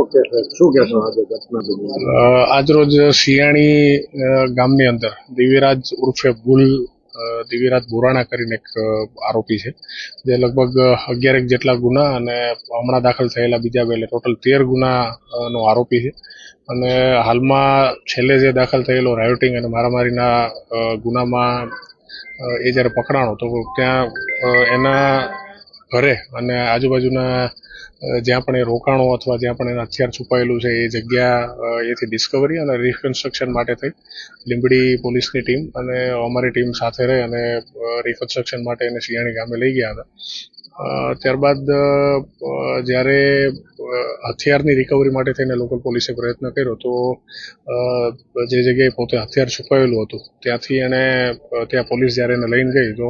Okay sir, શું કહેશો આજે ઘટના બની? આજરોજ શિયાણી ગામની અંદર દિવ્યરાજ ઉર્ફે ભૂલ દિવ્યરાજ બોરાણા કરીને એક આરોપી છે, જે લગભગ 11 જેટલા ગુના અને હમણાં દાખલ થયેલા બીજા બે, ટોટલ 13 ગુનાનો આરોપી છે. અને હાલમાં છેલ્લે જે દાખલ થયેલો રાયોટિંગ અને મારામારીના ગુનામાં એ જ્યારે પકડાણો તો ત્યાં એના ઘરે અને આજુબાજુના જ્યાં પણ એ રોકાણો અથવા જ્યાં પણ એના હથિયાર છુપાયેલું છે એ જગ્યા એથી ડિસ્કવરી અને રિકન્સ્ટ્રક્શન માટે થઈ લીંબડી પોલીસની ટીમ અને અમારી ટીમ સાથે રહી અને રિકન્સ્ટ્રક્શન માટે એને શિયાણી ગામે લઈ ગયા હતા. ત્યારબાદ જ્યારે હથિયારની રિકવરી માટે થઈને લોકલ પોલીસે પ્રયત્ન કર્યો તો જે જગ્યાએ પોતે હથિયાર છુપાયેલું હતું ત્યાંથી એને ત્યાં પોલીસ જ્યારે એને લઈને ગઈ તો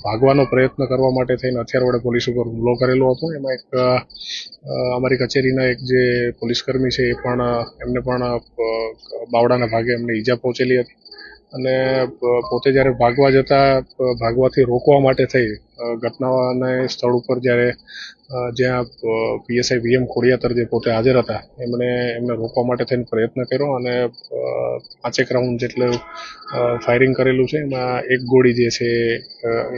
ભાગવાનો પ્રયત્ન કરવા માટે થઈને હથિયાર વડે પોલીસ ઉપર હુમલો કરેલો હતો. એમાં એક અમારી કચેરીના એક જે પોલીસકર્મી છે એ પણ એમને પણ બાવડાના ભાગે એમને ઈજા પહોંચેલી હતી. અને પોતે જ્યારે ભાગવાથી રોકવા માટે થઈ ઘટનાના સ્થળ ઉપર જ્યાં પીએસઆઈ વીએમ ખોડિયાતર જે પોતે હાજર હતા એમને રોકવા માટે થઈને પ્રયત્ન કર્યો અને 5 રાઉન્ડ જેટલું ફાયરિંગ કરેલું છે. એમાં એક ગોળી જે છે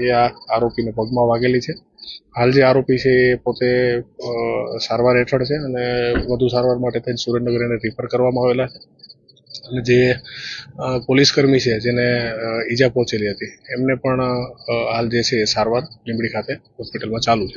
એ આ આરોપીને પગમાં વાગેલી છે. હાલ જે આરોપી છે એ પોતે સારવાર હેઠળ છે અને વધુ સારવાર માટે થઈને સુરેન્દ્રનગર એને રિફર કરવામાં આવેલા છે. અને જે પોલીસકર્મી છે જેને ઈજા પહોંચેલી હતી એમને પણ હાલ જે છે સારવાર લીંબડી ખાતે હોસ્પિટલમાં ચાલુ છે.